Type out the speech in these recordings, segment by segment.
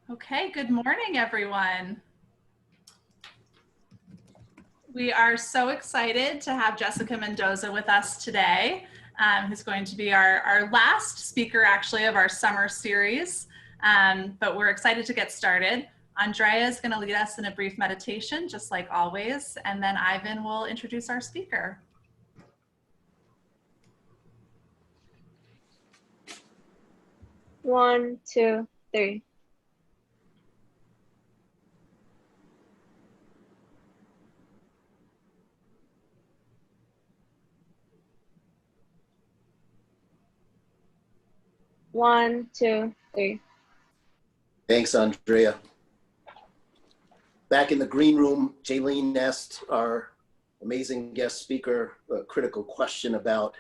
Okay, good morning, everyone. We are so excited to have Jessica Mendoza with us today, who's going to be our last speaker actually of our summer series, but we're excited to get started. Andrea is going to lead us in a brief meditation, just like always, and then Ivan will introduce our speaker. One, two, three. One, two, three. Thanks, Andrea. Back in the green room, Jaylene asked our amazing guest speaker a critical question about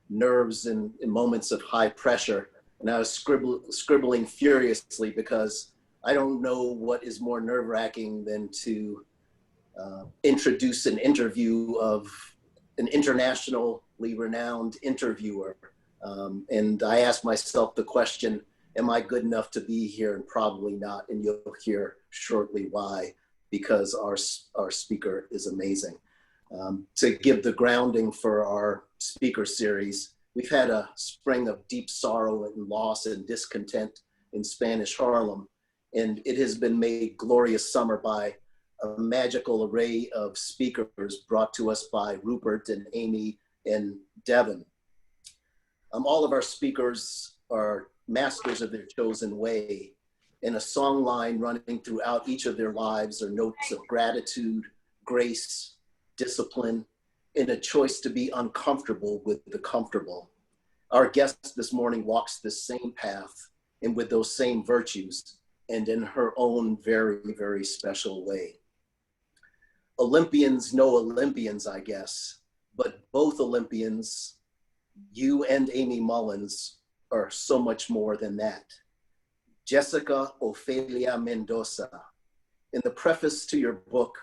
nerves in moments of high pressure. And I was scribbling furiously because I don't know what is more nerve-wracking than to introduce an interview of an internationally renowned interviewer. And I asked myself the question, am I good enough to be here? And probably not. And you'll hear shortly why, because our speaker is amazing. To give the grounding for our speaker series, we've had a spring of deep sorrow and loss and discontent in Spanish Harlem. And it has been made glorious summer by a magical array of speakers brought to us by Rupert and Amy and Devin. All of our speakers are masters of their chosen way, and a song line running throughout each of their lives are notes of gratitude, grace, discipline, and a choice to be uncomfortable with the comfortable. Our guest this morning walks the same path and with those same virtues, and in her own very, very special way. Olympians know Olympians, I guess, but both Olympians, you and Amy Mullins, are so much more than that. Jessica Ophelia Mendoza. In the preface to your book,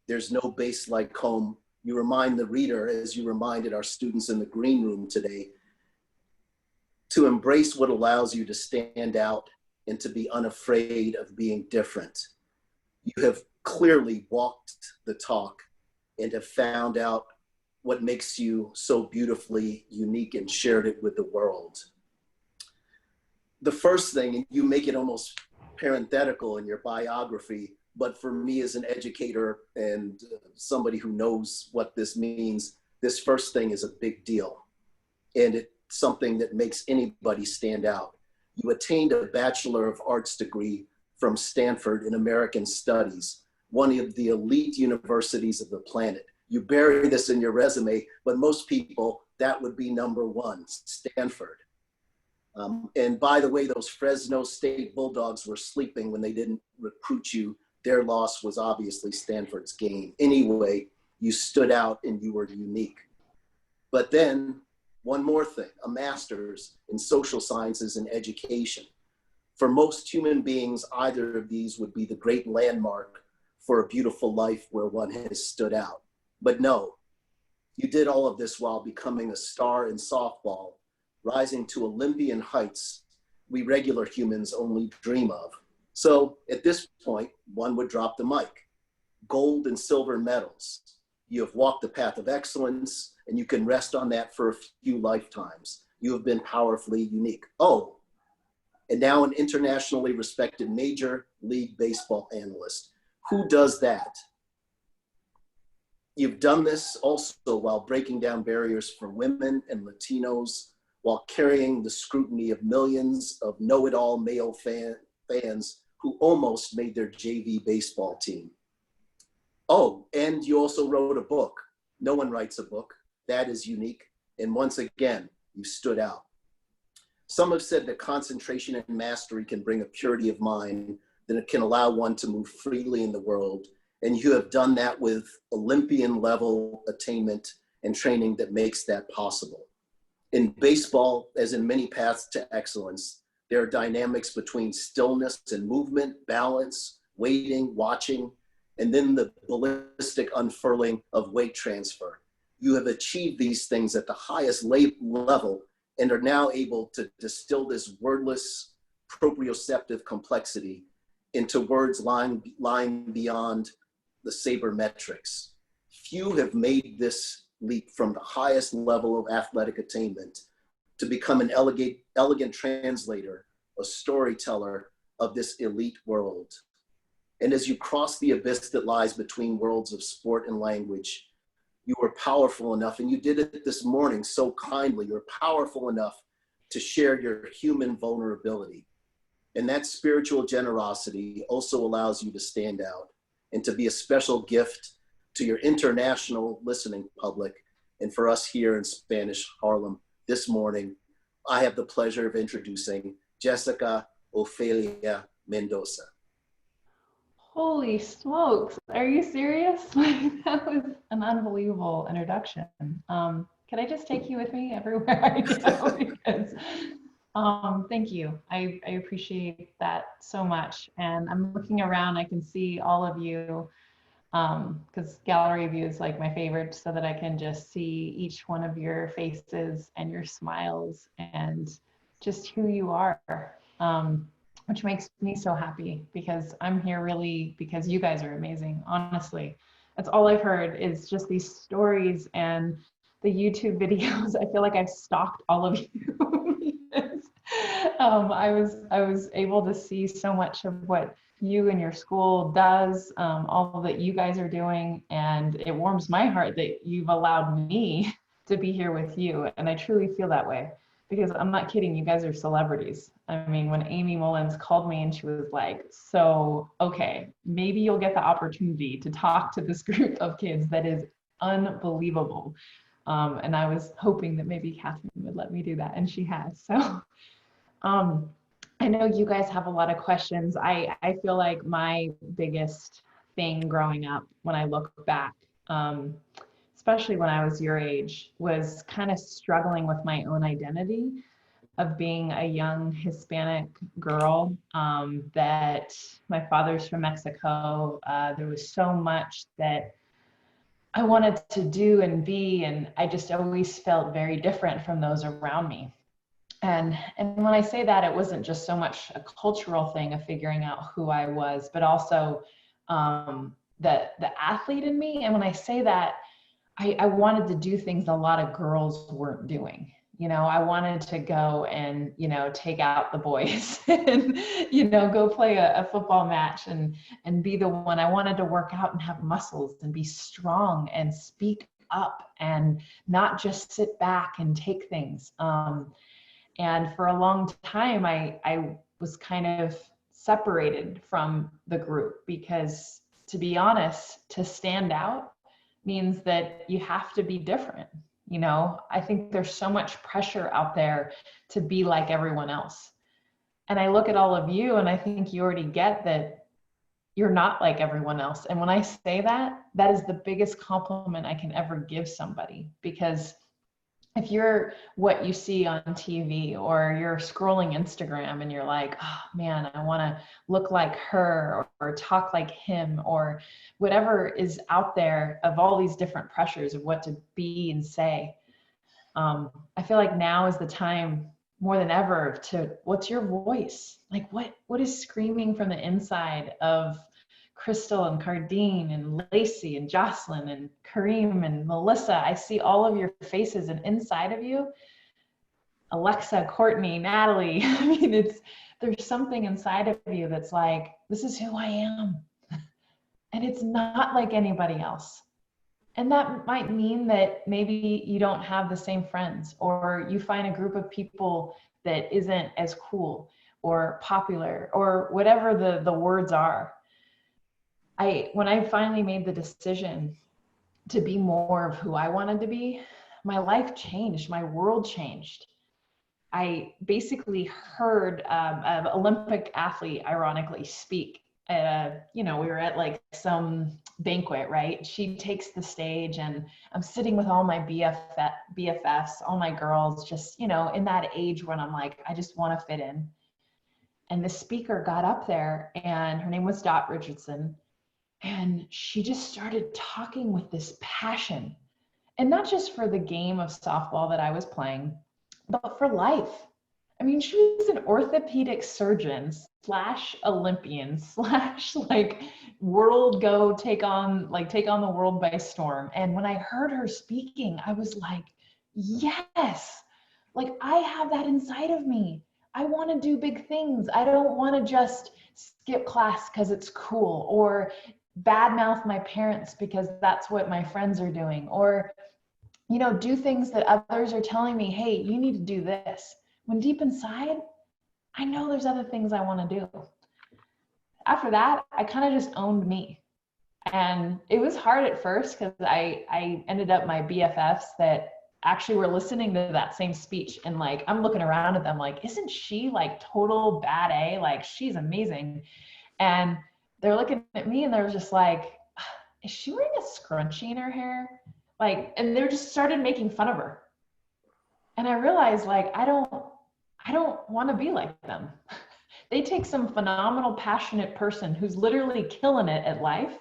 There's No Base Like Home, you remind the reader, as you reminded our students in the green room today, to embrace what allows you to stand out and to be unafraid of being different. You have clearly walked the talk and have found out what makes you so beautifully unique and shared it with the world. The first thing, and you make it almost parenthetical in your biography, but for me as an educator and somebody who knows what this means, this first thing is a big deal. And it's something that makes anybody stand out. You attained a Bachelor of Arts degree from Stanford in American Studies, one of the elite universities of the planet. You bury this in your resume, but most people, that would be number one, Stanford. And by the way, those Fresno State Bulldogs were sleeping when they didn't recruit you. Their loss was obviously Stanford's gain. Anyway, you stood out and you were unique. But then one more thing, a master's in social sciences and education. For most human beings, either of these would be the great landmark for a beautiful life where one has stood out. But no, you did all of this while becoming a star in softball, rising to Olympian heights we regular humans only dream of. So at this point, one would drop the mic. Gold and silver medals. You have walked the path of excellence, and you can rest on that for a few lifetimes. You have been powerfully unique. Oh, and now an internationally respected Major League Baseball analyst. Who does that? You've done this also while breaking down barriers for women and Latinos, while carrying the scrutiny of millions of know-it-all male fans who almost made their JV baseball team. Oh, and you also wrote a book. No one writes a book. That is unique. And once again, you stood out. Some have said that concentration and mastery can bring a purity of mind that it can allow one to move freely in the world. And you have done that with Olympian level attainment and training that makes that possible. In baseball, as in many paths to excellence, there are dynamics between stillness and movement, balance, waiting, watching, and then the ballistic unfurling of weight transfer. You have achieved these things at the highest level and are now able to distill this wordless proprioceptive complexity into words lying beyond the sabermetrics. Few have made this leap from the highest level of athletic attainment to become an elegant translator, a storyteller of this elite world. And as you cross the abyss that lies between worlds of sport and language, you were powerful enough, and you did it this morning so kindly, you're powerful enough to share your human vulnerability. And that spiritual generosity also allows you to stand out and to be a special gift to your international listening public. And for us here in Spanish Harlem this morning, I have the pleasure of introducing Jessica Ofelia Mendoza. Holy smokes, are you serious? Like, that was an unbelievable introduction. Can I just take you with me everywhere I go? Because, thank you. I appreciate that so much. And I'm looking around, I can see all of you, because gallery view is like my favorite, so that I can just see each one of your faces and your smiles and just who you are. Which makes me so happy, because I'm here really because you guys are amazing, honestly. That's all I've heard is just these stories and the YouTube videos. I feel like I've stalked all of you. Because, I was able to see so much of what you and your school does, all that you guys are doing, and it warms my heart that you've allowed me to be here with you, and I truly feel that way. Because I'm not kidding, you guys are celebrities. I mean, when Amy Mullins called me and she was like, so, okay, maybe you'll get the opportunity to talk to this group of kids that is unbelievable. And I was hoping that maybe Catherine would let me do that, and she has. So I know you guys have a lot of questions. I feel like my biggest thing growing up, when I look back, especially when I was your age, was kind of struggling with my own identity of being a young Hispanic girl, that my father's from Mexico. There was so much that I wanted to do and be, and I just always felt very different from those around me. And when I say that, it wasn't just so much a cultural thing of figuring out who I was, but also the athlete in me. And when I say that, I wanted to do things a lot of girls weren't doing. You know, I wanted to go and, you know, take out the boys and, you know, go play a football match and be the one. I wanted to work out and have muscles and be strong and speak up and not just sit back and take things. And for a long time, I was kind of separated from the group because, to be honest, to stand out means that you have to be different. You know, I think there's so much pressure out there to be like everyone else. And I look at all of you and I think you already get that you're not like everyone else. And when I say that, that is the biggest compliment I can ever give somebody, because if you're what you see on TV or you're scrolling Instagram and you're like, oh man, I want to look like her or talk like him, or whatever is out there of all these different pressures of what to be and say. I feel like now is the time more than ever to, what's your voice? Like what is screaming from the inside of Crystal and Cardine and Lacey and Jocelyn and Kareem and Melissa? I see all of your faces, and inside of you, Alexa, Courtney, Natalie, I mean, there's something inside of you that's like, this is who I am. And it's not like anybody else. And that might mean that maybe you don't have the same friends, or you find a group of people that isn't as cool or popular or whatever the words are. When I finally made the decision to be more of who I wanted to be, my life changed, my world changed. I basically heard an Olympic athlete, ironically, speak. You know, we were at like some banquet, right? She takes the stage and I'm sitting with all my BFFs, all my girls, just, you know, in that age when I'm like, I just want to fit in. And the speaker got up there, and her name was Dot Richardson. And she just started talking with this passion, and not just for the game of softball that I was playing, but for life. I mean, she's an orthopedic surgeon slash Olympian slash like world go take on the world by storm. And when I heard her speaking, I was like, yes, like I have that inside of me. I want to do big things. I don't want to just skip class because it's cool, or badmouth my parents because that's what my friends are doing, or, you know, do things that others are telling me, hey, you need to do this. When deep inside, I know there's other things I want to do. After that, I kind of just owned me. And it was hard at first because I ended up my BFFs that actually were listening to that same speech. And like, I'm looking around at them like, isn't she like total bad A? Like, she's amazing. And they're looking at me and they're just like, is she wearing a scrunchie in her hair? Like, and they just started making fun of her. And I realized like, I don't want to be like them. They take some phenomenal, passionate person who's literally killing it at life,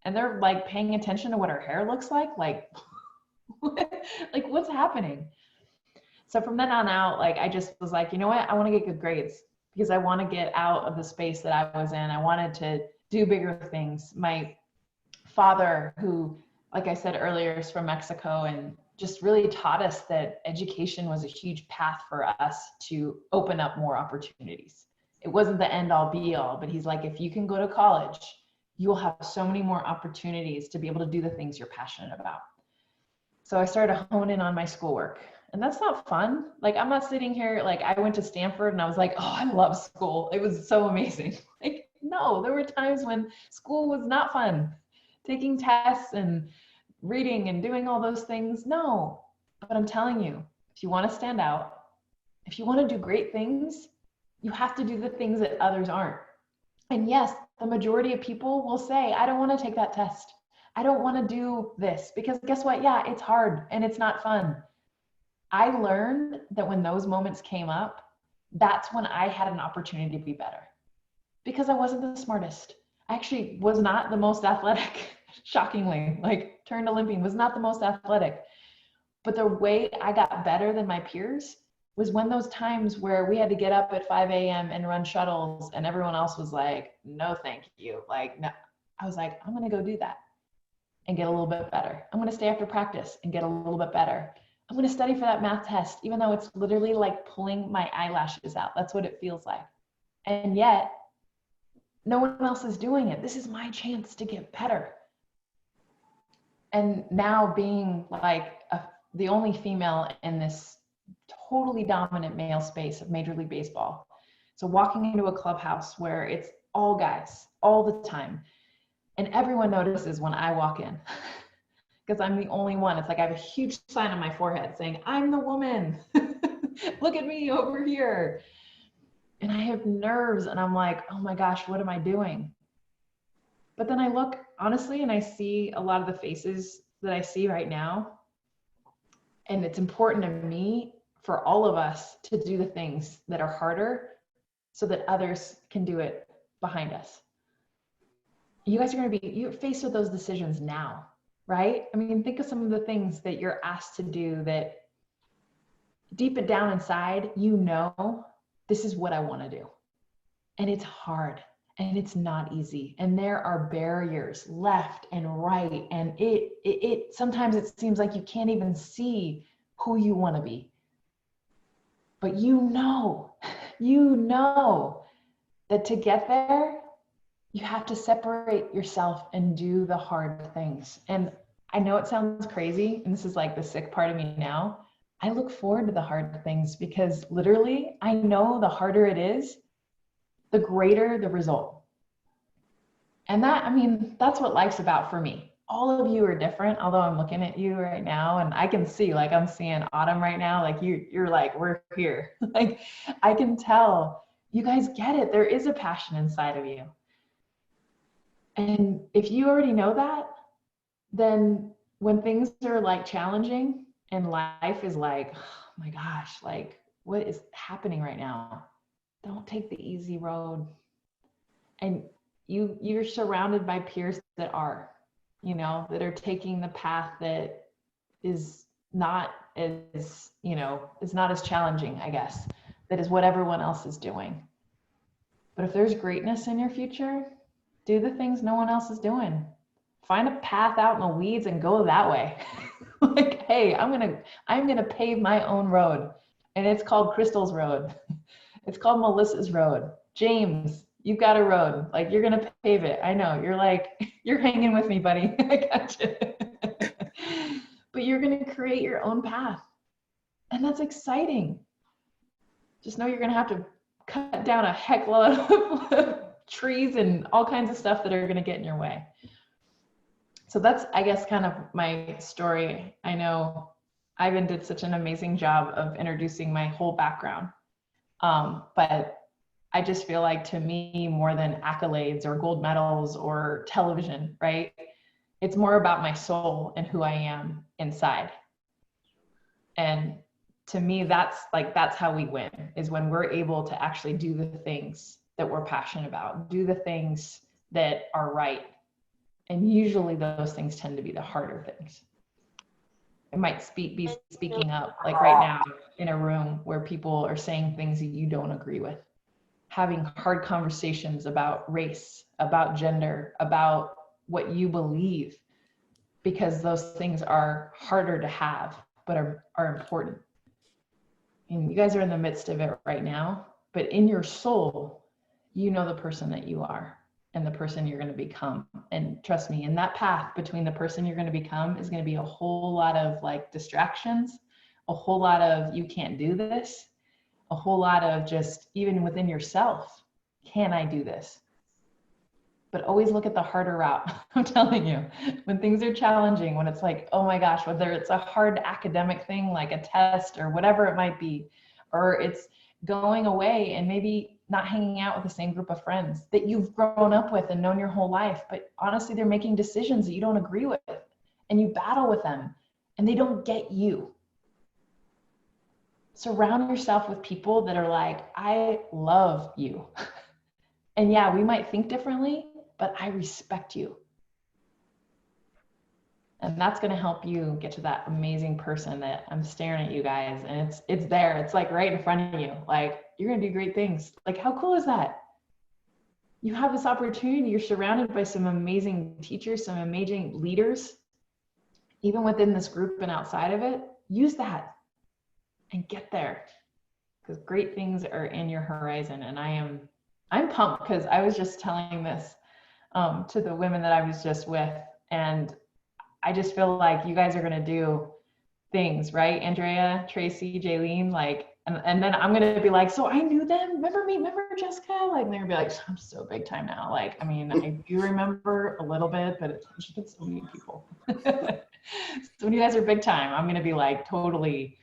and they're like paying attention to what her hair looks like like what's happening? So from then on out, like I just was like, you know what? I want to get good grades because I want to get out of the space that I was in. I wanted to do bigger things. My father, who, like I said earlier, is from Mexico and just really taught us that education was a huge path for us to open up more opportunities. It wasn't the end all be all, but he's like, if you can go to college, you will have so many more opportunities to be able to do the things you're passionate about. So I started to hone in on my schoolwork, and that's not fun. Like, I'm not sitting here, like I went to Stanford and I was like, oh, I love school. It was so amazing. Like, no, there were times when school was not fun. Taking tests and reading and doing all those things, no. But I'm telling you, if you want to stand out, if you want to do great things, you have to do the things that others aren't. And yes, the majority of people will say, I don't want to take that test. I don't want to do this, because guess what? Yeah, it's hard and it's not fun. I learned that when those moments came up, that's when I had an opportunity to be better, because I wasn't the smartest. I actually was not the most athletic, shockingly, like turned Olympian, was not the most athletic. But the way I got better than my peers was when those times where we had to get up at 5 a.m. and run shuttles and everyone else was like, no, thank you. Like, no, I was like, I'm going to go do that and get a little bit better. I'm going to stay after practice and get a little bit better. I'm going to study for that math test, even though it's literally like pulling my eyelashes out. That's what it feels like. And yet, no one else is doing it. This is my chance to get better. And now being like the only female in this totally dominant male space of Major League Baseball. So walking into a clubhouse where it's all guys all the time, and everyone notices when I walk in because I'm the only one. It's like I have a huge sign on my forehead saying, I'm the woman. Look at me over here. And I have nerves and I'm like, oh my gosh, what am I doing? But then I look honestly and I see a lot of the faces that I see right now. And it's important to me for all of us to do the things that are harder so that others can do it behind us. You guys are going to be, you're faced with those decisions now, right? I mean, think of some of the things that you're asked to do that deep it down inside, you know, this is what I want to do. And it's hard and it's not easy. And there are barriers left and right. And it sometimes it seems like you can't even see who you want to be. But you know that to get there, you have to separate yourself and do the hard things. And I know it sounds crazy, and this is like the sick part of me now. I look forward to the hard things because literally I know the harder it is, the greater the result. And that, I mean, that's what life's about for me. All of you are different, although I'm looking at you right now and I can see, like I'm seeing Autumn right now, like you're like, we're here. Like I can tell you guys get it. There is a passion inside of you. And if you already know that, then when things are like challenging and life is like, oh my gosh, like what is happening right now? Don't take the easy road. And you're surrounded by peers that are, you know, that are taking the path that is not as, you know, is not as challenging, I guess. that is what everyone else is doing. But if there's greatness in your future, do the things no one else is doing. Find a path out in the weeds and go that way. Like, hey, I'm gonna pave my own road. And it's called Crystal's Road. It's called Melissa's Road. James, you've got a road. Like, you're gonna pave it. I know. You're like, you're hanging with me, buddy. I got you. But you're gonna create your own path. And that's exciting. Just know you're gonna have to cut down a heck load of trees and all kinds of stuff that are gonna get in your way. So that's, I guess, kind of my story. I know Ivan did such an amazing job of introducing my whole background. But I just feel like, to me, more than accolades or gold medals or television, right? It's more about my soul and who I am inside. And to me, that's how we win, is when we're able to actually do the things that we're passionate about, do the things that are right. And usually those things tend to be the harder things. It might be speaking up, like right now in a room where people are saying things that you don't agree with, having hard conversations about race, about gender, about what you believe, because those things are harder to have, but are important. And you guys are in the midst of it right now, but in your soul, you know the person that you are and the person you're going to become. And trust me, in that path between the person you're going to become is going to be a whole lot of like distractions, a whole lot of you can't do this, a whole lot of just even within yourself, can I do this? But always look at the harder route. I'm telling you, when things are challenging, when it's like, oh my gosh, whether it's a hard academic thing like a test or whatever it might be, or it's going away and maybe not hanging out with the same group of friends that you've grown up with and known your whole life, but honestly, they're making decisions that you don't agree with, and you battle with them and they don't get you. Surround yourself with people that are like, I love you. And yeah, we might think differently, but I respect you. And that's going to help you get to that amazing person that I'm staring at you guys. And it's there. It's like right in front of you. Like, you're going to do great things. Like, how cool is that? You have this opportunity. You're surrounded by some amazing teachers, some amazing leaders, even within this group and outside of it. Use that and get there, because great things are in your horizon. And I'm pumped, because I was just telling this to the women that I was just with, and I just feel like you guys are going to do things, right? Andrea, Tracy, Jaylene, like, and then I'm going to be like, so I knew them. Remember me? Remember Jessica? Like, they're going to be like, I'm so big time now. Like, I mean, I do remember a little bit, but it's just so many people. So when you guys are big time, I'm going to be like totally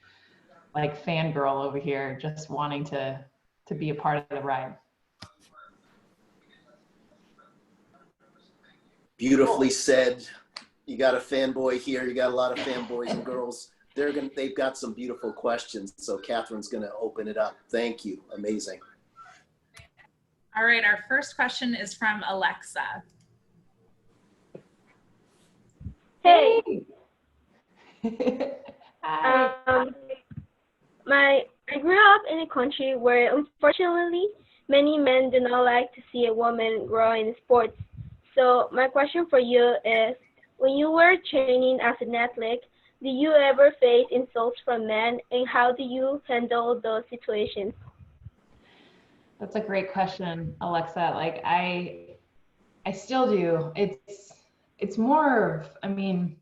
like fangirl over here, just wanting to be a part of the ride. Beautifully said. You got a fanboy here. You got a lot of fanboys and girls. They've got some beautiful questions. So Catherine's going to open it up. Thank you. Amazing. All right. Our first question is from Alexa. Hey. Hi. I grew up in a country where, unfortunately, many men do not like to see a woman grow in sports. So my question for you is, when you were training as an athlete, did you ever face insults from men, and how do you handle those situations? That's a great question, Alexa. Like, I still do. It's more of, I mean,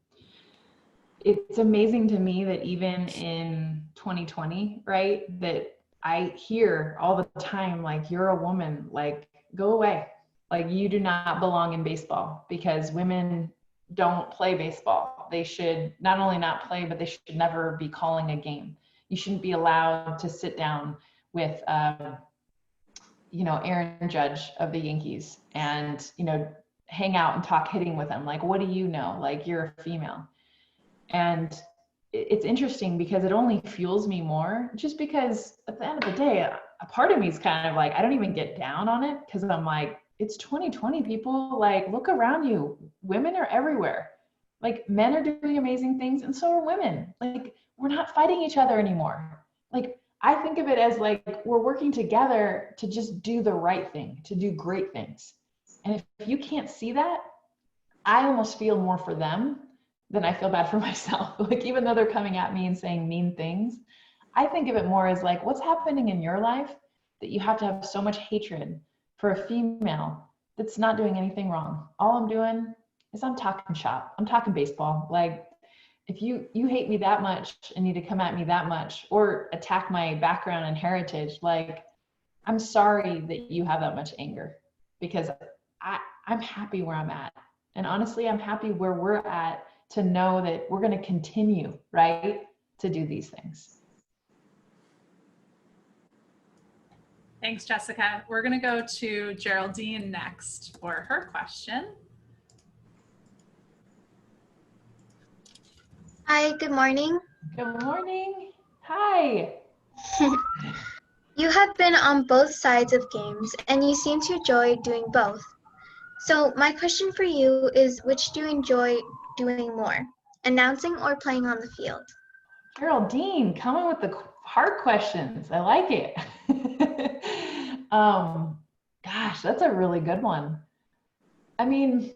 it's amazing to me that even in 2020, right, that I hear all the time, like, you're a woman, like, go away. Like, you do not belong in baseball, because women don't play baseball. They should not only not play, but they should never be calling a game. You shouldn't be allowed to sit down with, Aaron Judge of the Yankees and, hang out and talk hitting with them. Like, what do you know? Like, you're a female. And it's interesting, because it only fuels me more, just because at the end of the day, a part of me is kind of like, I don't even get down on it, because I'm like, it's 2020, people. Like, look around you. Women are everywhere. Like, men are doing amazing things, and so are women. Like, we're not fighting each other anymore. Like, I think of it as like we're working together to just do the right thing, to do great things. And if you can't see that, I almost feel more for them than I feel bad for myself. Like, even though they're coming at me and saying mean things, I think of it more as like, what's happening in your life that you have to have so much hatred for a female that's not doing anything wrong? All I'm doing is I'm talking shop. I'm talking baseball. Like, if you hate me that much and need to come at me that much or attack my background and heritage, like, I'm sorry that you have that much anger, because I'm happy where I'm at. And honestly, I'm happy where we're at to know that we're going to continue, right, to do these things. Thanks, Jessica. We're going to go to Geraldine next for her question. Hi, good morning. Good morning. Hi. You have been on both sides of games and you seem to enjoy doing both. So my question for you is, which do you enjoy doing more, announcing or playing on the field? Geraldine, coming with the hard questions. I like it. Gosh, that's a really good one. I mean,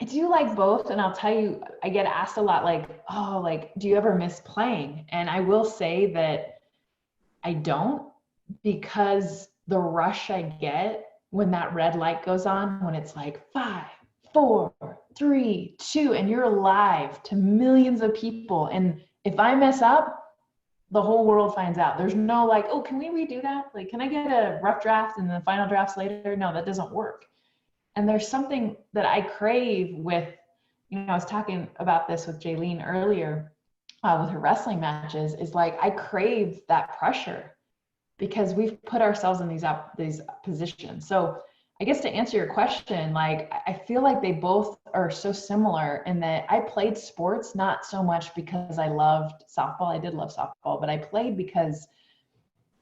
I do like both, and I'll tell you, I get asked a lot, like, oh, like, do you ever miss playing? And I will say that I don't, because the rush I get when that red light goes on, when it's like 5, 4, 3, 2, and you're live to millions of people. And if I mess up, the whole world finds out. There's no like, oh, can we redo that? Like, can I get a rough draft and the final drafts later? No, that doesn't work. And there's something that I crave with, I was talking about this with Jaylene earlier with her wrestling matches, is like, I crave that pressure because we've put ourselves in these positions. So I guess to answer your question, like, I feel like they both are so similar in that I played sports, not so much because I loved softball. I did love softball, but I played because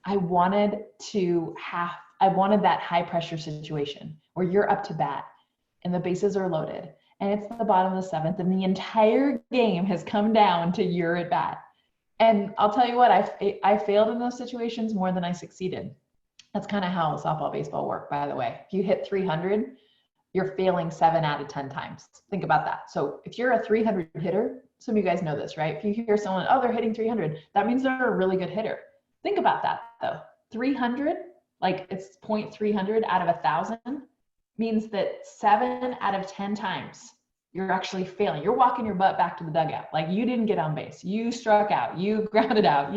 I wanted that high pressure situation where you're up to bat and the bases are loaded and it's the bottom of the 7th and the entire game has come down to you're at bat. And I'll tell you what, I failed in those situations more than I succeeded. That's kind of how softball, baseball work, by the way. If you hit 300, you're failing 7 out of 10 times. Think about that. So if you're a 300 hitter, some of you guys know this, right? If you hear someone, oh, they're hitting 300, that means they're a really good hitter. Think about that though. 300, like it's 0.300 out of 1,000, means that 7 out of 10 times you're actually failing. You're walking your butt back to the dugout. Like, you didn't get on base. You struck out. You grounded out.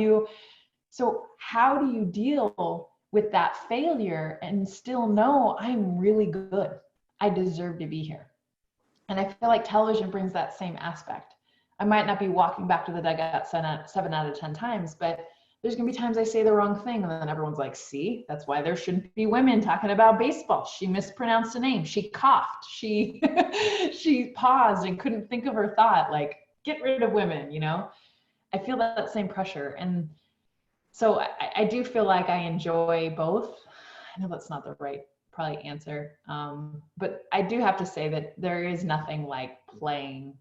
So how do you deal with that failure and still know I'm really good? I deserve to be here. And I feel like television brings that same aspect. I might not be walking back to the dugout 7 out of 10 times, but there's going to be times I say the wrong thing. And then everyone's like, see, that's why there shouldn't be women talking about baseball. She mispronounced a name. She coughed. She paused and couldn't think of her thought. Like, get rid of women, I feel that same pressure. And so I do feel like I enjoy both. I know that's not the right probably answer. But I do have to say that there is nothing like playing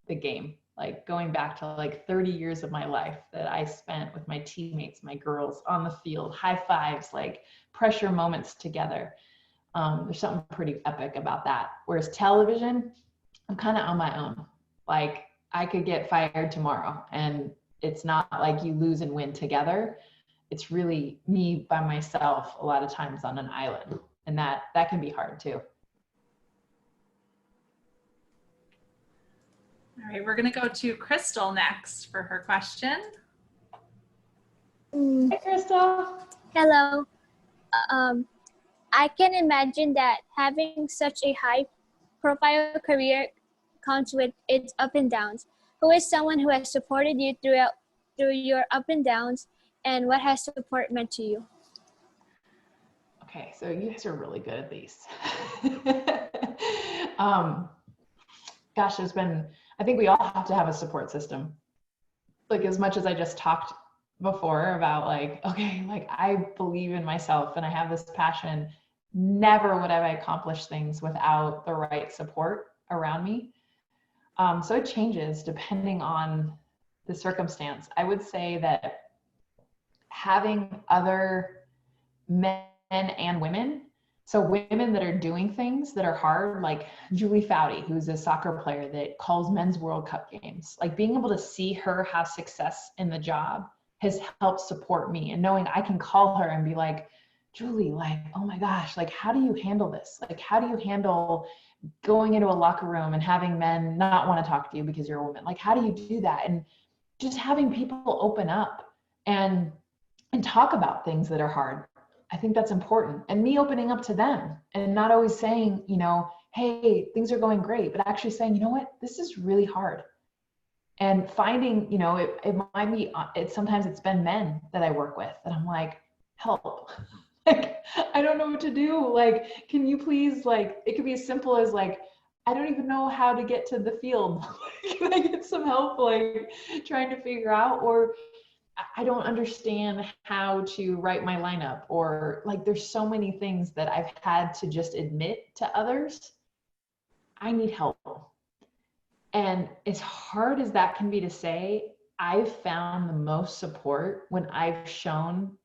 the game. Like, going back to like 30 years of my life that I spent with my teammates, my girls on the field, high fives, like pressure moments together. There's something pretty epic about that. Whereas television, I'm kind of on my own. Like, I could get fired tomorrow and it's not like you lose and win together. It's really me by myself a lot of times on an island. And that can be hard too. All right, we're going to go to Crystal next for her question. Hey, Crystal. Hello. I can imagine that having such a high-profile career comes with its ups and downs. Who is someone who has supported you through your ups and downs, and what has support meant to you? Okay, so you guys are really good at these. Gosh, I think we all have to have a support system. Like, as much as I just talked before about like, okay, like, I believe in myself and I have this passion, never would I accomplish things without the right support around me. So it changes depending on the circumstance. I would say that having other men and women. So women that are doing things that are hard, like Julie Foudy, who's a soccer player that calls men's World Cup games, like being able to see her have success in the job has helped support me, and knowing I can call her and be like, Julie, like, oh my gosh, like, how do you handle this? Like, how do you handle going into a locker room and having men not want to talk to you because you're a woman? Like, how do you do that? And just having people open up and talk about things that are hard. I think that's important. And me opening up to them and not always saying, you know, hey, things are going great, but actually saying, you know what, this is really hard. And finding, you know, it might be, sometimes it's been men that I work with that I'm like, help. Like, I don't know what to do. Like, can you please, like, it could be as simple as like, I don't even know how to get to the field. Can I get some help, like trying to figure out, or I don't understand how to write my lineup, or like there's so many things that I've had to just admit to others. I need help. And as hard as that can be to say, I've found the most support when I've shown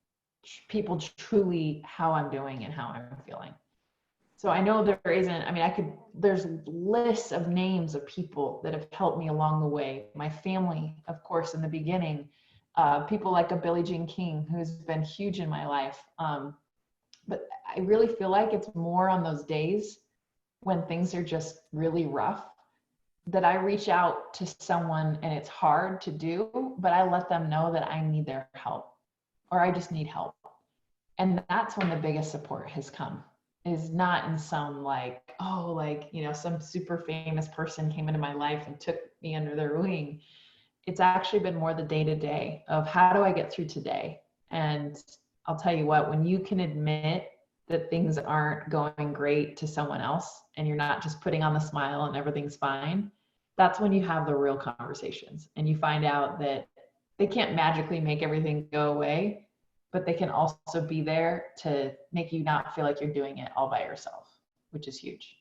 people truly how I'm doing and how I'm feeling. So I know there isn't, I mean, there's lists of names of people that have helped me along the way. My family, of course, in the beginning, people like a Billie Jean King, who's been huge in my life. But I really feel like it's more on those days when things are just really rough that I reach out to someone, and it's hard to do, but I let them know that I need their help, or I just need help. And that's when the biggest support has come, is not in some like, oh, like, you know, some super famous person came into my life and took me under their wing. It's actually been more the day-to-day of how do I get through today? And I'll tell you what, when you can admit that things aren't going great to someone else, and you're not just putting on the smile and everything's fine, that's when you have the real conversations, and you find out that they can't magically make everything go away, but they can also be there to make you not feel like you're doing it all by yourself, which is huge.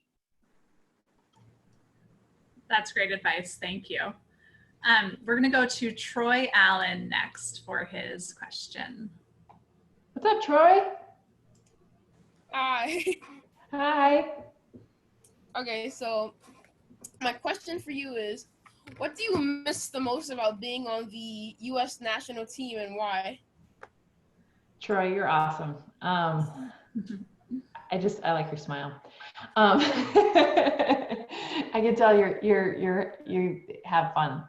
That's great advice. Thank you. We're going to go to Troy Allen next for his question. What's up, Troy? Hi. Hi. Okay, so my question for you is, what do you miss the most about being on the U.S. national team, and why? Troy, you're awesome. I like your smile. I can tell you have fun.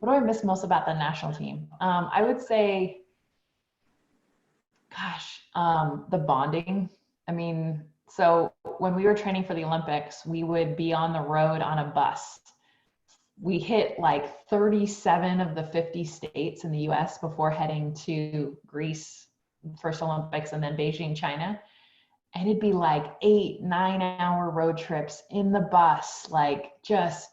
What do I miss most about the national team? I would say, gosh, the bonding. I mean, so when we were training for the Olympics, we would be on the road on a bus. We hit like 37 of the 50 states in the US before heading to Greece, first Olympics, and then Beijing, China. And it'd be like 8-9 hour road trips in the bus, like just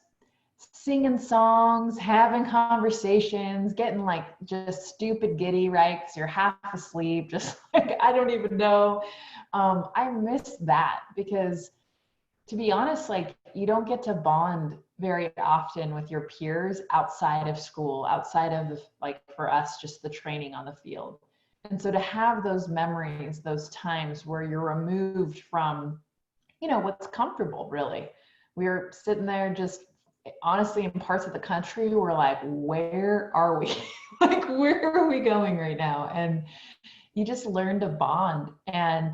singing songs, having conversations, getting like just stupid giddy, right? Because you're half asleep, just like, I don't even know. I miss that because, to be honest, like you don't get to bond very often with your peers outside of school, outside of like, for us, just the training on the field. And so to have those memories, those times where you're removed from, you know, what's comfortable, really. We're sitting there just honestly in parts of the country, we're like, where are we? Like, where are we going right now? And you just learn to bond. And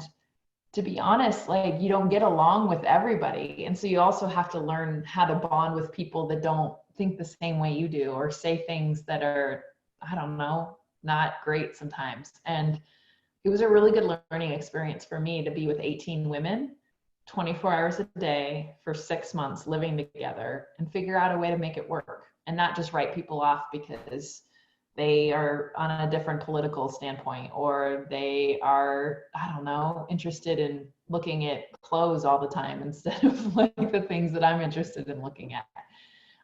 to be honest, like you don't get along with everybody. And so you also have to learn how to bond with people that don't think the same way you do, or say things that are, I don't know, not great sometimes. And it was a really good learning experience for me to be with 18 women, 24 hours a day for 6 months, living together, and figure out a way to make it work, and not just write people off because they are on a different political standpoint, or they are, I don't know, interested in looking at clothes all the time instead of like the things that I'm interested in looking at.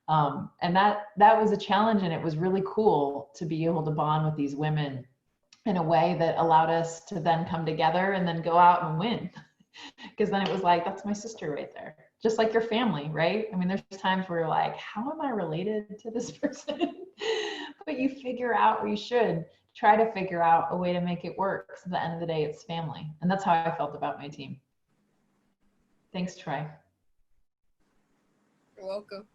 And that was a challenge, and it was really cool to be able to bond with these women in a way that allowed us to then come together and then go out and win. Because then it was like, that's my sister right there. Just like your family, right? I mean, there's times where you're like, how am I related to this person? But you figure out, or you should try to figure out a way to make it work. 'Cause at the end of the day, it's family. And that's how I felt about my team. Thanks, Troy. You're welcome.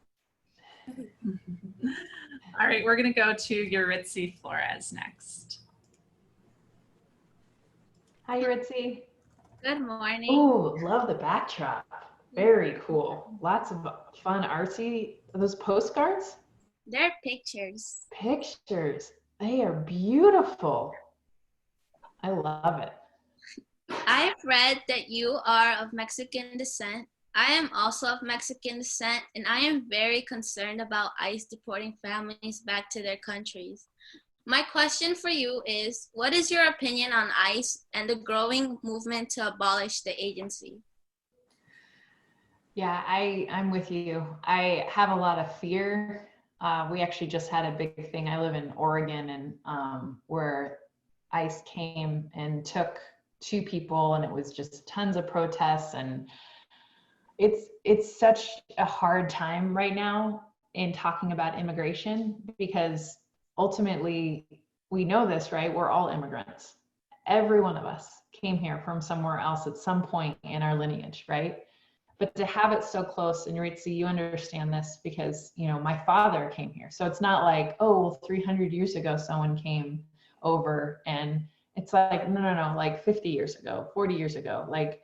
All right, we're going to go to Yuritsi Flores next. Hi, Ritzy. Good morning. Ooh, love the backdrop. Very cool. Lots of fun artsy. Are those postcards? They're pictures. Pictures. They are beautiful. I love it. I've read that you are of Mexican descent. I am also of Mexican descent, and I am very concerned about ICE deporting families back to their countries. My question for you is, what is your opinion on ICE and the growing movement to abolish the agency? Yeah, I'm with you. I have a lot of fear. We actually just had a big thing. I live in Oregon, and where ICE came and took 2 people, and it was just tons of protests, and it's such a hard time right now in talking about immigration, because ultimately we know this, right? We're all immigrants. Every one of us came here from somewhere else at some point in our lineage, right? But to have it so close, and Ritzy, you understand this because, you know, my father came here. So it's not like, oh, well, 300 years ago, someone came over, and it's like, no, like 50 years ago, 40 years ago, like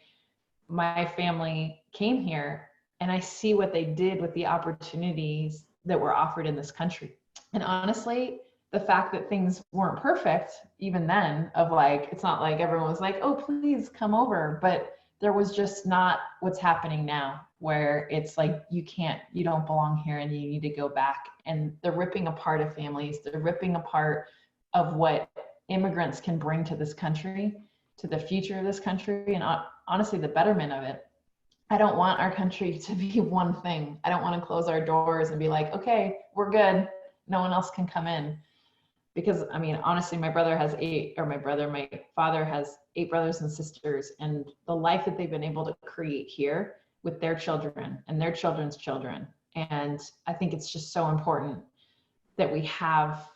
my family came here, and I see what they did with the opportunities that were offered in this country. And honestly, the fact that things weren't perfect even then, of like, it's not like everyone was like, oh, please come over, but there was just not what's happening now, where it's like, you don't belong here and you need to go back. And the ripping apart of families, the ripping apart of what immigrants can bring to this country, to the future of this country, and honestly, the betterment of it. I don't want our country to be one thing. I don't want to close our doors and be like, okay, we're good, no one else can come in. Because I mean, honestly, my father has 8 brothers and sisters, and the life that they've been able to create here with their children and their children's children. And I think it's just so important that we have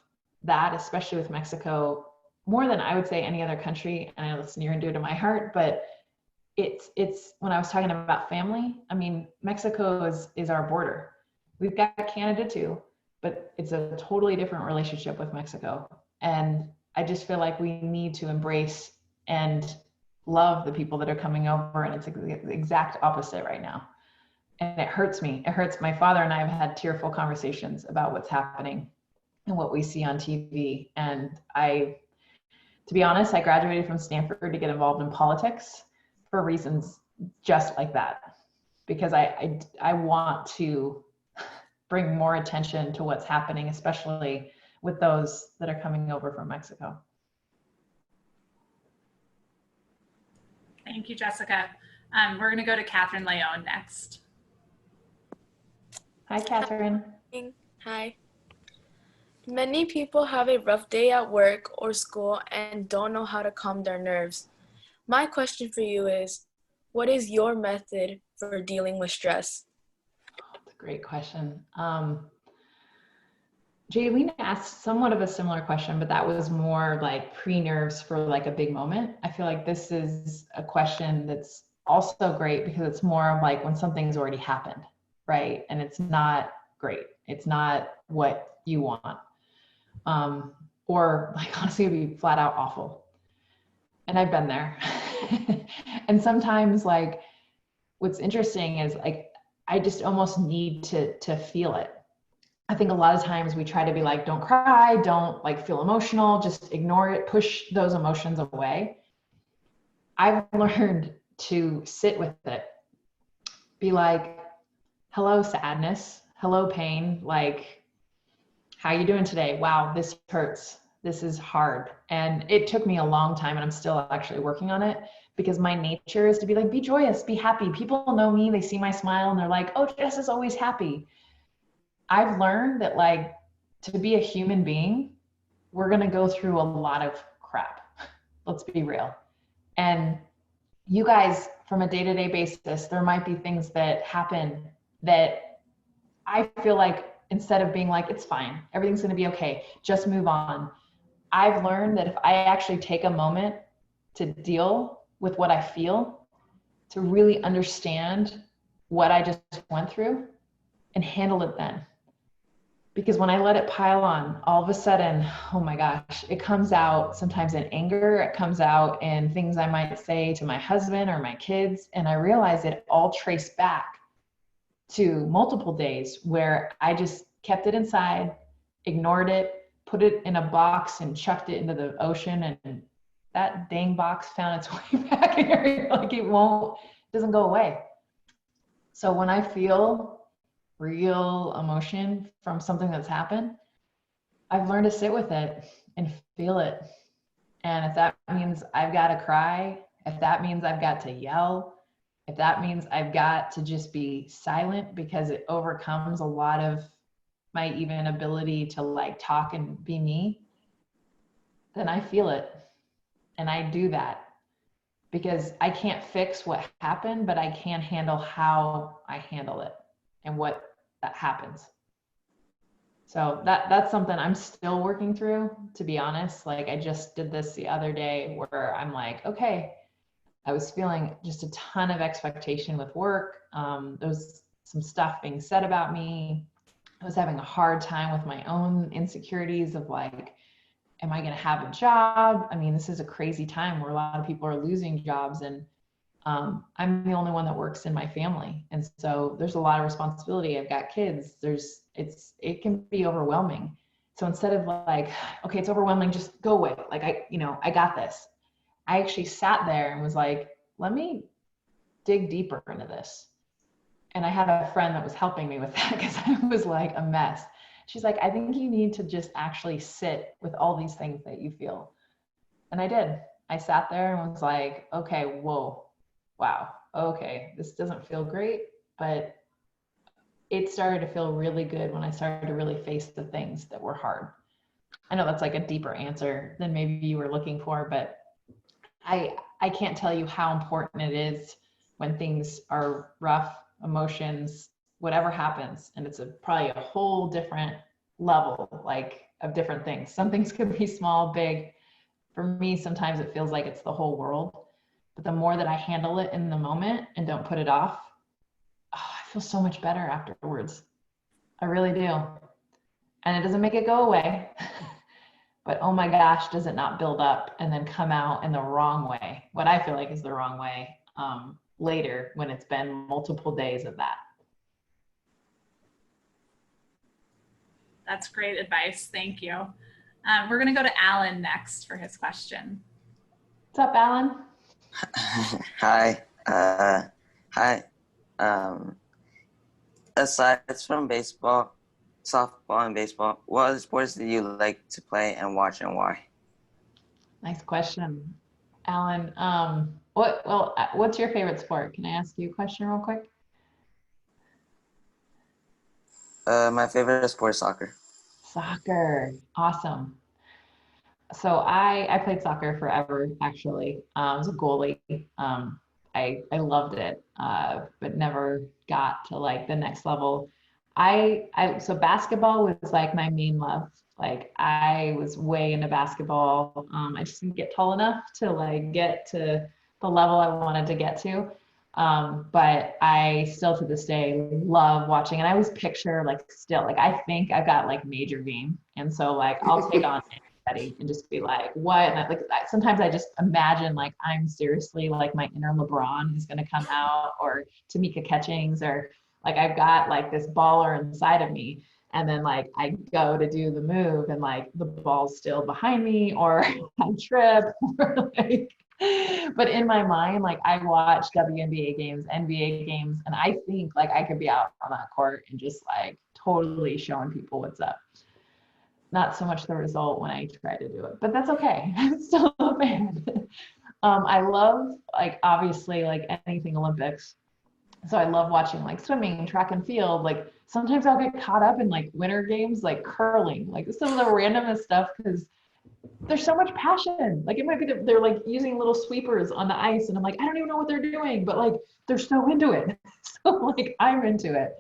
that, especially with Mexico, more than I would say any other country. And I know it's near and dear to my heart, but it's when I was talking about family, I mean, Mexico is our border. We've got Canada too, but it's a totally different relationship with Mexico. And I just feel like we need to embrace and love the people that are coming over, and it's the exact opposite right now. And it hurts me. It hurts. My father and I have had tearful conversations about what's happening and what we see on TV. And to be honest, I graduated from Stanford to get involved in politics for reasons just like that, because I want to bring more attention to what's happening, especially with those that are coming over from Mexico. Thank you, Jessica. We're going to go to Catherine Leone next. Hi, Catherine. Hi. Many people have a rough day at work or school and don't know how to calm their nerves. My question for you is, what is your method for dealing with stress? That's a great question. Jaylene asked somewhat of a similar question, but that was more like pre-nerves for like a big moment. I feel like this is a question that's also great because it's more of like when something's already happened, right? And it's not great. It's not what you want. Or like honestly, it'd be flat out awful. And I've been there. And sometimes like what's interesting is like, I just almost need to feel it. I think a lot of times we try to be like, don't cry, don't like feel emotional, just ignore it, push those emotions away. I've learned to sit with it, be like, hello, sadness, hello, pain, like, how you doing today? Wow, this hurts. This is hard. And it took me a long time, and I'm still actually working on it, because my nature is to be like, be joyous, be happy. People know me, they see my smile and they're like, oh, Jess is always happy. I've learned that like to be a human being, we're going to go through a lot of crap. Let's be real. And you guys, from a day-to-day basis, there might be things that happen that I feel like instead of being like, it's fine, everything's going to be okay, just move on. I've learned that if I actually take a moment to deal with what I feel, to really understand what I just went through and handle it then. Because when I let it pile on, all of a sudden, oh my gosh, it comes out sometimes in anger, it comes out in things I might say to my husband or my kids. And I realize it all traced back to multiple days where I just kept it inside, ignored it, put it in a box and chucked it into the ocean, and that dang box found its way back here. Like it doesn't go away. So when I feel real emotion from something that's happened, I've learned to sit with it and feel it. And if that means I've got to cry, if that means I've got to yell, if that means I've got to just be silent because it overcomes a lot of my even ability to like talk and be me, then I feel it. And I do that because I can't fix what happened, but I can handle how I handle it and what that happens. So that's something I'm still working through, to be honest. Like I just did this the other day where I'm like, okay, I was feeling just a ton of expectation with work. There was some stuff being said about me. I was having a hard time with my own insecurities of like, am I going to have a job? I mean, this is a crazy time where a lot of people are losing jobs, and I'm the only one that works in my family. And so there's a lot of responsibility. I've got kids. It can be overwhelming. So instead of like, okay, it's overwhelming, just go away. Like I got this. I actually sat there and was like, let me dig deeper into this. And I had a friend that was helping me with that because I was like a mess. She's like, I think you need to just actually sit with all these things that you feel. And I did. I sat there and was like, okay, whoa, wow, okay, this doesn't feel great, but it started to feel really good when I started to really face the things that were hard. I know that's like a deeper answer than maybe you were looking for, but I can't tell you how important it is when things are rough, emotions, whatever happens, and it's probably a whole different level, like of different things. Some things could be small, big. For me, sometimes it feels like it's the whole world. But the more that I handle it in the moment and don't put it off, I feel so much better afterwards. I really do. And it doesn't make it go away. But oh my gosh, does it not build up and then come out in the wrong way? What I feel like is the wrong way later when it's been multiple days of that. That's great advice. Thank you. We're going to go to Alan next for his question. What's up, Alan? Hi. Hi. Aside from baseball, softball, and baseball, what other sports do you like to play and watch, and why? Nice question, Alan. What's your favorite sport? Can I ask you a question real quick? My favorite sport is soccer. Soccer, awesome. So I played soccer forever, actually. I was a goalie. I loved it, but never got to like the next level. So basketball was like my main love. Like I was way into basketball. I just didn't get tall enough to like get to the level I wanted to get to. But I still to this day love watching, and I always picture like still, like I think I've got like major game. And so like I'll take on anybody and just be like, what? And sometimes I just imagine like I'm seriously like my inner LeBron is going to come out, or Tamika Catchings, or like I've got like this baller inside of me. And then like I go to do the move and like the ball's still behind me, or I trip, or like, but in my mind, like I watch WNBA games, NBA games, and I think like I could be out on that court and just like totally showing people what's up. Not so much the result when I try to do it, but that's okay. I'm still a fan. I love like obviously like anything Olympics. So I love watching like swimming, track and field. Like sometimes I'll get caught up in like winter games, like curling, like some of the randomest stuff, because there's so much passion. Like it might be that they're like using little sweepers on the ice, and I'm like, I don't even know what they're doing, but like they're so into it. So like I'm into it.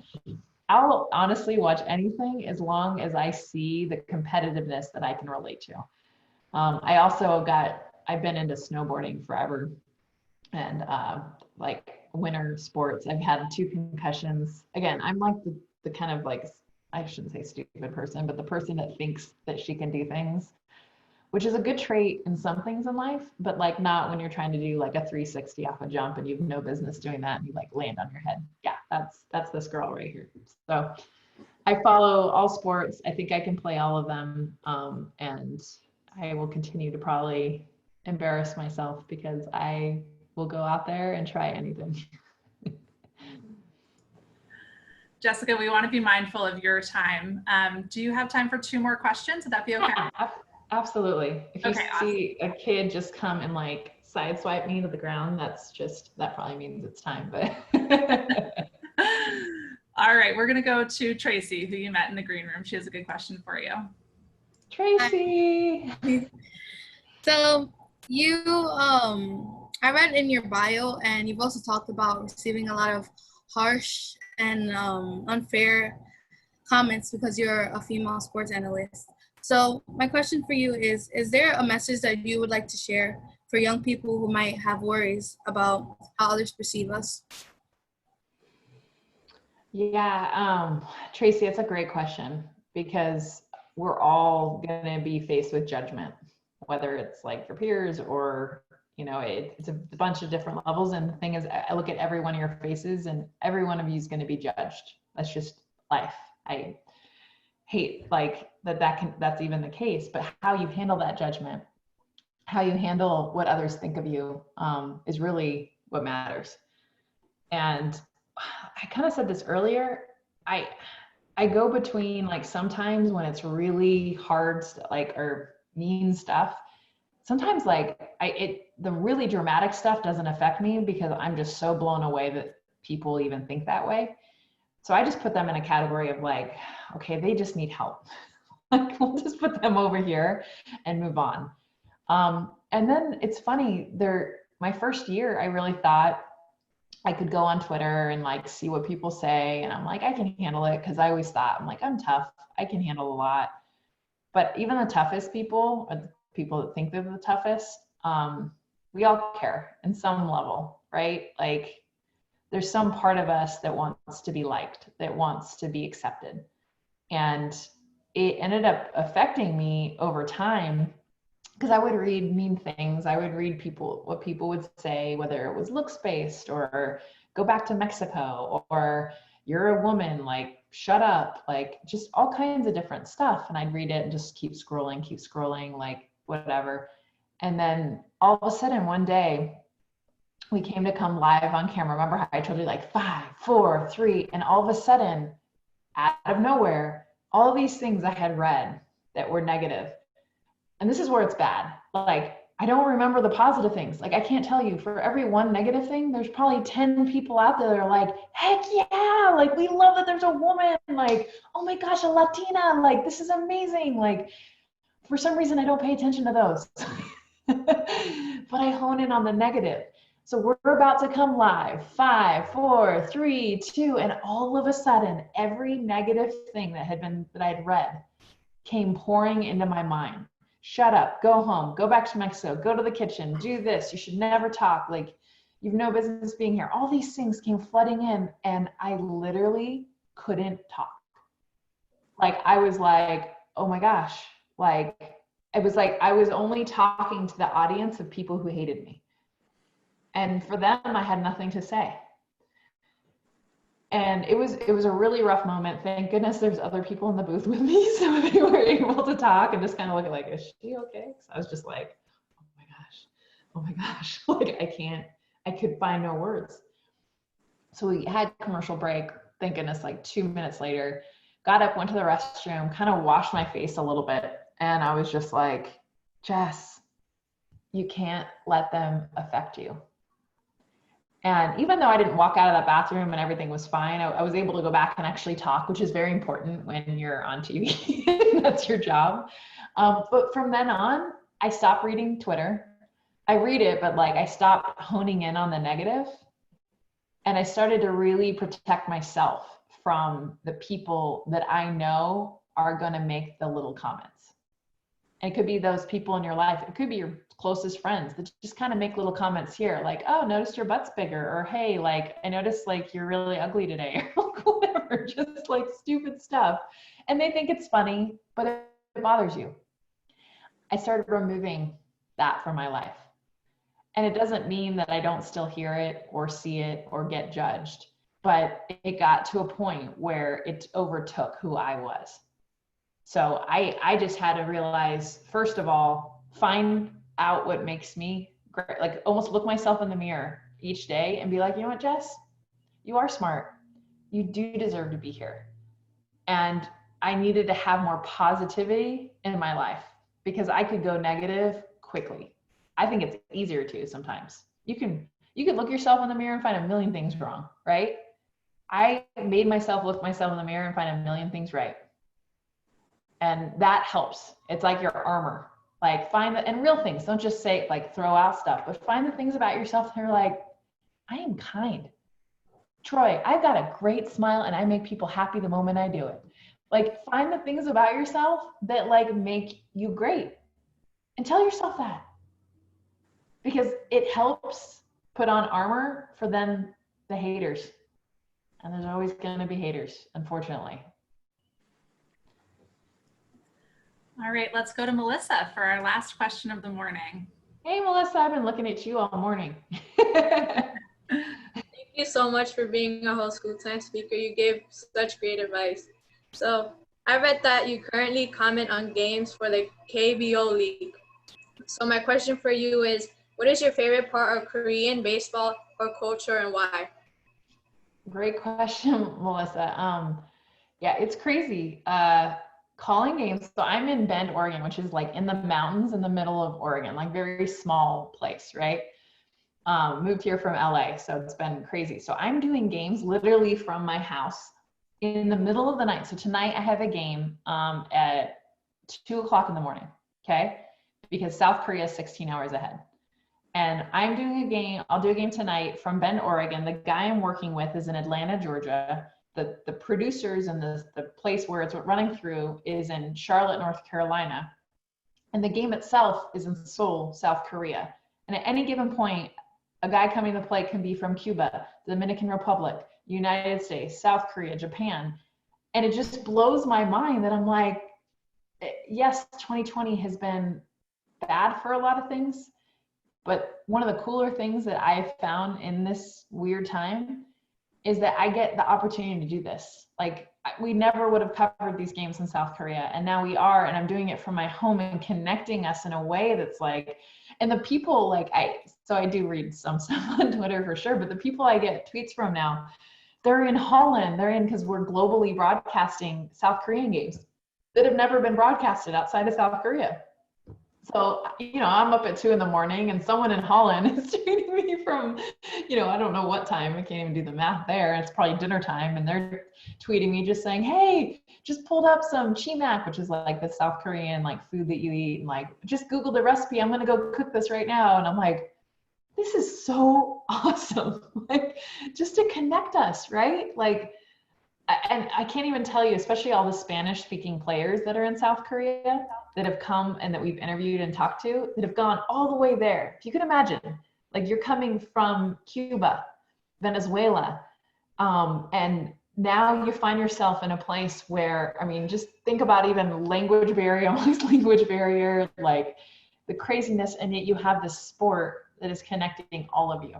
I'll honestly watch anything as long as I see the competitiveness that I can relate to. I've been into snowboarding forever, and like winter sports. I've had 2 concussions. Again, I'm like the kind of like, I shouldn't say stupid person, but the person that thinks that she can do things, which is a good trait in some things in life, but like not when you're trying to do like a 360 off a jump and you've no business doing that and you like land on your head. Yeah, that's this girl right here. So I follow all sports. I think I can play all of them. And I will continue to probably embarrass myself because I will go out there and try anything. Jessica, we want to be mindful of your time. Do you have time for 2 more questions? Would that be okay? Yeah, absolutely. If you Okay, awesome. see a kid just come and like sideswipe me to the ground, that probably means it's time, but. All right, we're gonna go to Tracy, who you met in the green room. She has a good question for you. Tracy. So you, I read in your bio, and you've also talked about receiving a lot of harsh and unfair comments because you're a female sports analyst. So my question for you is there a message that you would like to share for young people who might have worries about how others perceive us? Yeah, Tracy, it's a great question because we're all going to be faced with judgment, whether it's like your peers or, it's a bunch of different levels. And the thing is, I look at every one of your faces and every one of you is going to be judged. That's just life. I hate like that's even the case, but how you handle that judgment, how you handle what others think of you, is really what matters. And I kind of said this earlier. I go between like sometimes when it's really hard, like, or mean stuff. Sometimes like the really dramatic stuff doesn't affect me because I'm just so blown away that people even think that way. So I just put them in a category of like, okay, they just need help. Like we'll just put them over here and move on. And then it's funny, my first year, I really thought I could go on Twitter and like see what people say. And I'm like, I can handle it. Cause I always thought, I'm like, I'm tough. I can handle a lot. But even the toughest people, or the people that think they're the toughest, we all care in some level, right? Like there's some part of us that wants to be liked, that wants to be accepted. And it ended up affecting me over time because I would read mean things. I would read what people would say, whether it was looks based or go back to Mexico or you're a woman, like shut up, like just all kinds of different stuff. And I'd read it and just keep scrolling, like whatever. And then all of a sudden one day we came to come live on camera. Remember how I told you like 5, 4, 3, and all of a sudden out of nowhere, all of these things I had read that were negative. And this is where it's bad. Like, I don't remember the positive things. Like, I can't tell you for every one negative thing, there's probably 10 people out there that are like, heck yeah, like, we love that there's a woman. Like, oh my gosh, a Latina. Like, this is amazing. Like, for some reason, I don't pay attention to those. But I hone in on the negative. So we're about to come live. 5, 4, 3, 2, and all of a sudden, every negative thing that I'd read came pouring into my mind. Shut up, go home, go back to Mexico, go to the kitchen, do this, you should never talk, like you've no business being here. All these things came flooding in and I literally couldn't talk. Like I was like, oh my gosh, like it was like I was only talking to the audience of people who hated me. And for them, I had nothing to say. And it was a really rough moment. Thank goodness there's other people in the booth with me, so they were able to talk and just kind of look like, is she okay? So I was just like, oh my gosh, like I could find no words. So we had commercial break. Thank goodness, like 2 minutes later, got up, went to the restroom, kind of washed my face a little bit, and I was just like, Jess, you can't let them affect you. And even though I didn't walk out of that bathroom and everything was fine, I was able to go back and actually talk, which is very important when you're on TV. That's your job. But from then on, I stopped reading Twitter. I read it, but like I stopped honing in on the negative. And I started to really protect myself from the people that I know are going to make the little comments. And it could be those people in your life. It could be your closest friends that just kind of make little comments here, like, oh, noticed your butt's bigger, or hey, like, I noticed like you're really ugly today, or whatever, just like stupid stuff. And they think it's funny, but it bothers you. I started removing that from my life. And it doesn't mean that I don't still hear it or see it or get judged, but it got to a point where it overtook who I was. So I just had to realize, first of all, find out what makes me great, like almost look myself in the mirror each day and be like, you know what, Jess, you are smart. You do deserve to be here. And I needed to have more positivity in my life because I could go negative quickly. I think it's easier to sometimes. You can look yourself in the mirror and find a million things wrong, right? I made myself look myself in the mirror and find a million things right. And that helps. It's like your armor. Like find the, and real things, don't just say like throw out stuff, but find the things about yourself that are like, I am kind. Troy, I've got a great smile and I make people happy the moment I do it. Like find the things about yourself that like make you great and tell yourself that, because it helps put on armor for then the haters. And there's always going to be haters, unfortunately. All right, let's go to Melissa for our last question of the morning. Hey, Melissa, I've been looking at you all morning. Thank you so much for being a whole school time speaker. You gave such great advice. So I read that you currently comment on games for the KBO League. So my question for you is, what is your favorite part of Korean baseball or culture and why? Great question, Melissa. Yeah, it's crazy. Calling games. So I'm in Bend, Oregon, which is like in the mountains in the middle of Oregon, like very small place, right? Moved here from LA, so it's been crazy. So I'm doing games literally from my house in the middle of the night. So tonight I have a game at 2 o'clock in the morning, okay? Because South Korea is 16 hours ahead. And I'm doing a game, I'll do a game tonight from Bend, Oregon. The guy I'm working with is in Atlanta, Georgia. The producers and the place where it's running through is in Charlotte, North Carolina. And the game itself is in Seoul, South Korea. And at any given point, a guy coming to play can be from Cuba, the Dominican Republic, United States, South Korea, Japan. And it just blows my mind that I'm like, yes, 2020 has been bad for a lot of things. But one of the cooler things that I've found in this weird time is that I get the opportunity to do this. Like we never would have covered these games in South Korea, and now we are, and I'm doing it from my home and connecting us in a way that's like, and the people like so I do read some stuff on Twitter for sure, but the people I get tweets from now, they're in Holland, because we're globally broadcasting South Korean games that have never been broadcasted outside of South Korea. So, I'm up at 2 a.m. and someone in Holland is tweeting me from, I don't know what time. I can't even do the math there. It's probably dinner time. And they're tweeting me just saying, hey, just pulled up some chimak, which is like the South Korean like food that you eat. And like, just Googled the recipe. I'm going to go cook this right now. And I'm like, this is so awesome. Like just to connect us, right? Like, and I can't even tell you, especially all the Spanish speaking players that are in South Korea that have come and that we've interviewed and talked to that have gone all the way there. If you could imagine, like you're coming from Cuba, Venezuela, and now you find yourself in a place where, just think about even language barrier, almost language barrier, like the craziness, and yet you have this sport that is connecting all of you.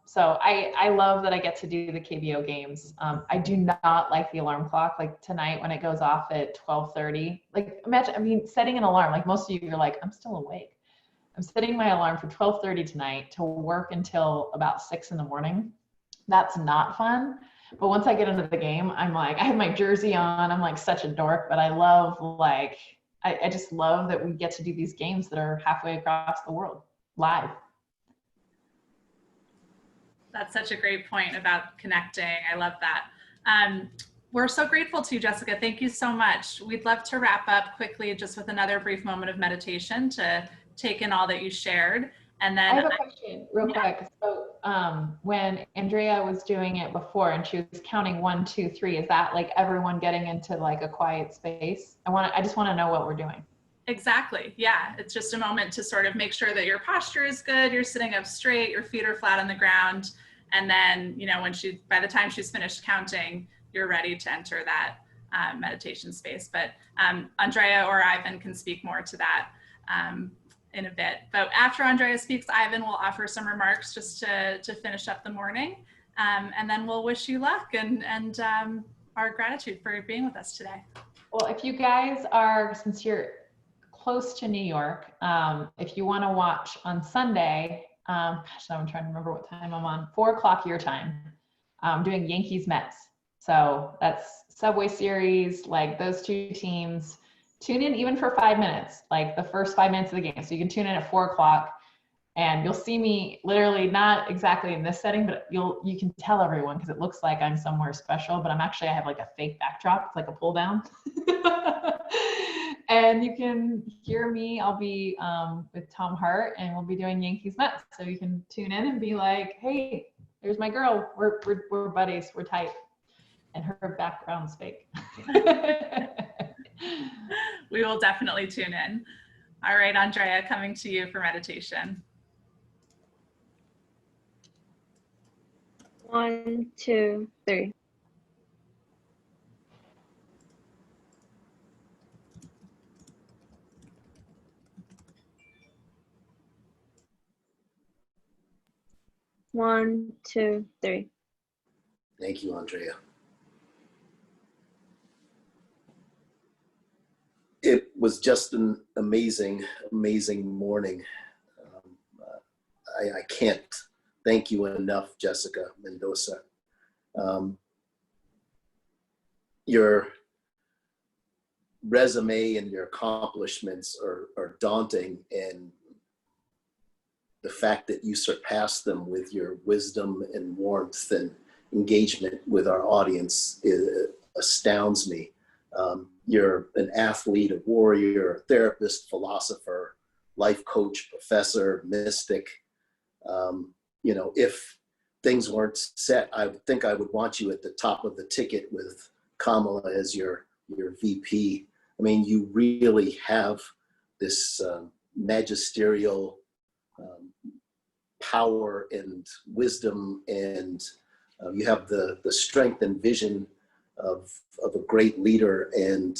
So I love that I get to do the KBO games. I do not like the alarm clock. Like tonight when it goes off at 12:30, like imagine, setting an alarm, like most of you are like, I'm still awake. I'm setting my alarm for 12:30 tonight to work until about 6 a.m. That's not fun. But once I get into the game, I'm like, I have my jersey on. I'm like such a dork, but I love I just love that we get to do these games that are halfway across the world live. That's such a great point about connecting. I love that. We're so grateful to you, Jessica. Thank you so much. We'd love to wrap up quickly just with another brief moment of meditation to take in all that you shared. And then I have a question real quick. So when Andrea was doing it before and she was counting 1, 2, 3, is that like everyone getting into like a quiet space? I just want to know what we're doing. Exactly. Yeah. It's just a moment to sort of make sure that your posture is good. You're sitting up straight, your feet are flat on the ground. And then, you know, by the time she's finished counting, you're ready to enter that meditation space. But Andrea or Ivan can speak more to that in a bit. But after Andrea speaks, Ivan will offer some remarks just to finish up the morning. And then we'll wish you luck and our gratitude for being with us today. Well, if you guys are, since you're close to New York, if you want to watch on Sunday, gosh, now I'm trying to remember what time I'm on, 4 o'clock your time, doing Yankees Mets. So that's Subway Series, like those two teams. Tune in even for 5 minutes, like the first 5 minutes of the game. So you can tune in at 4 o'clock and you'll see me literally not exactly in this setting, but you can tell everyone because it looks like I'm somewhere special, but I have like a fake backdrop. It's like a pull down. And you can hear me. I'll be with Tom Hart and we'll be doing Yankees Mets. So you can tune in and be like, hey, there's my girl. We're buddies. We're tight. And her background's fake. We will definitely tune in. All right, Andrea, coming to you for meditation. 1, 2, 3. One, two, three. Thank you, Andrea. It was just an amazing, amazing morning. I can't thank you enough, Jessica Mendoza. Your resume and your accomplishments are daunting, and the fact that you surpass them with your wisdom and warmth and engagement with our audience astounds me. You're an athlete, a warrior, a therapist, philosopher, life coach, professor, mystic. You know, if things weren't set, I think I would want you at the top of the ticket with Kamala as your VP. I mean, you really have this magisterial power and wisdom, and you have the strength and vision of a great leader, and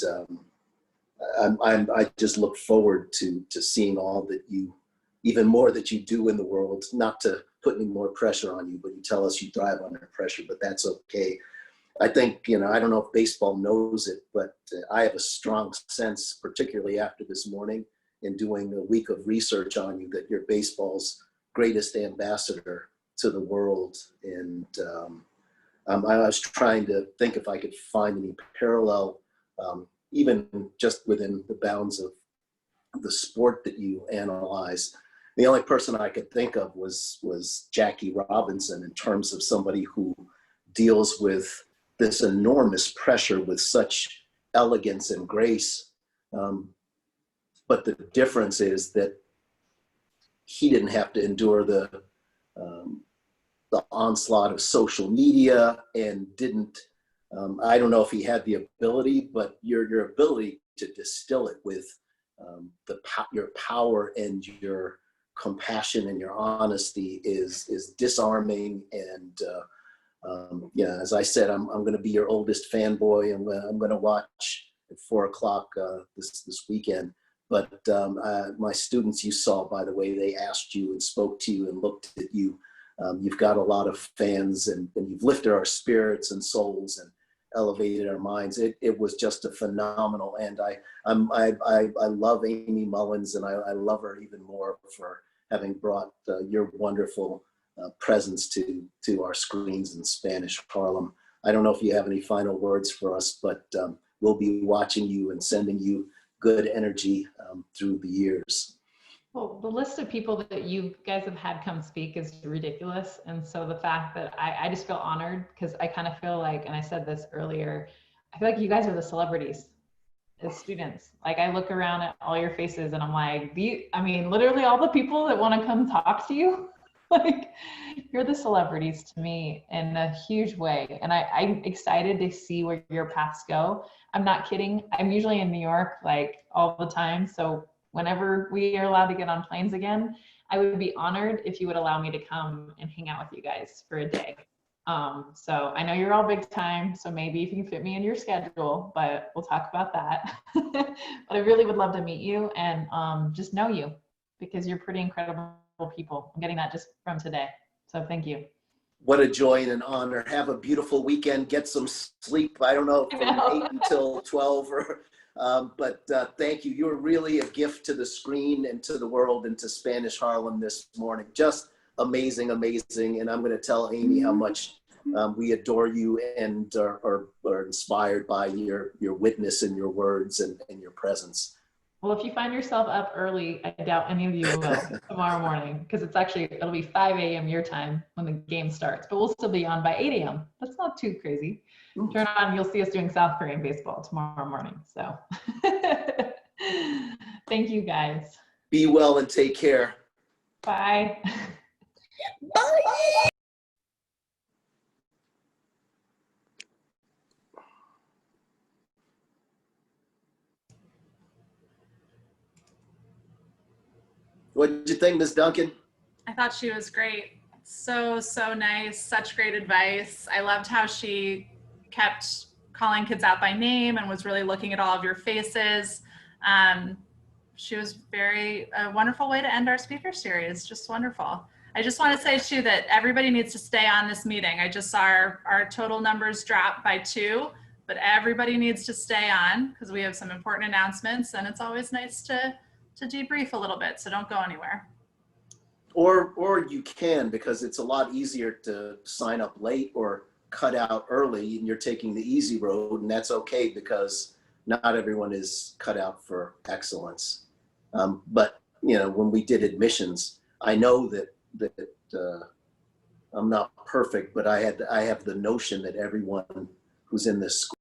I just look forward to seeing all that you, even more that you do in the world. Not to put any more pressure on you, but you tell us you thrive under pressure, but that's okay. I think, you know, I don't know if baseball knows it, but I have a strong sense, particularly after this morning, in doing a week of research on you, that you're baseball's greatest ambassador to the world. And I was trying to think if I could find any parallel, even just within the bounds of the sport that you analyze. The only person I could think of was Jackie Robinson, in terms of somebody who deals with this enormous pressure with such elegance and grace. But the difference is that he didn't have to endure the onslaught of social media, and didn't, I don't know if he had the ability, but your ability to distill it with your power and your compassion and your honesty is disarming. And yeah, as I said, I'm going to be your oldest fanboy, and I'm going to watch at 4 o'clock this weekend. But my students, you saw by the way they asked you and spoke to you and looked at you. You've got a lot of fans, and you've lifted our spirits and souls and elevated our minds. It was just a phenomenal, and I love Amy Mullins, and I love her even more for having brought your wonderful presence to our screens in Spanish Harlem. I don't know if you have any final words for us, but we'll be watching you and sending you good energy through the years. Well, the list of people that you guys have had come speak is ridiculous. And so the fact that I just feel honored, because I kind of feel like, and I said this earlier, I feel like you guys are the celebrities as students. Like, I look around at all your faces and I'm like, I mean, literally all the people that want to come talk to you Like, you're the celebrities to me in a huge way. And I'm excited to see where your paths go. I'm not kidding. I'm usually in New York like all the time. So whenever we are allowed to get on planes again, I would be honored if you would allow me to come and hang out with you guys for a day. So I know you're all big time, so maybe if you can fit me into your schedule, but we'll talk about that. But I really would love to meet you and just know you, because you're pretty incredible people. I'm getting that just from today. So thank you. What a joy and an honor. Have a beautiful weekend. Get some sleep. I don't know, from 8 until 12 or, but thank you. You're really a gift to the screen and to the world and to Spanish Harlem this morning. Just amazing, amazing. And I'm going to tell Amy how much we adore you and are inspired by your witness and your words and your presence. Well, if you find yourself up early, I doubt any of you will tomorrow morning, because it'll be 5 a.m. your time when the game starts, but we'll still be on by 8 a.m. That's not too crazy. Turn on, you'll see us doing South Korean baseball tomorrow morning. So thank you guys. Be well and take care. Bye. Bye. What did you think, Ms. Duncan? I thought she was great. So nice, such great advice. I loved how she kept calling kids out by name and was really looking at all of your faces. She was a wonderful way to end our speaker series, just wonderful. I just want to say too that everybody needs to stay on this meeting. I just saw our total numbers drop by 2, but everybody needs to stay on because we have some important announcements, and it's always nice to debrief a little bit, so don't go anywhere. Or you can, because it's a lot easier to sign up late or cut out early and you're taking the easy road, and that's okay because not everyone is cut out for excellence. But when we did admissions, I know that I'm not perfect, but I have the notion that everyone who's in this school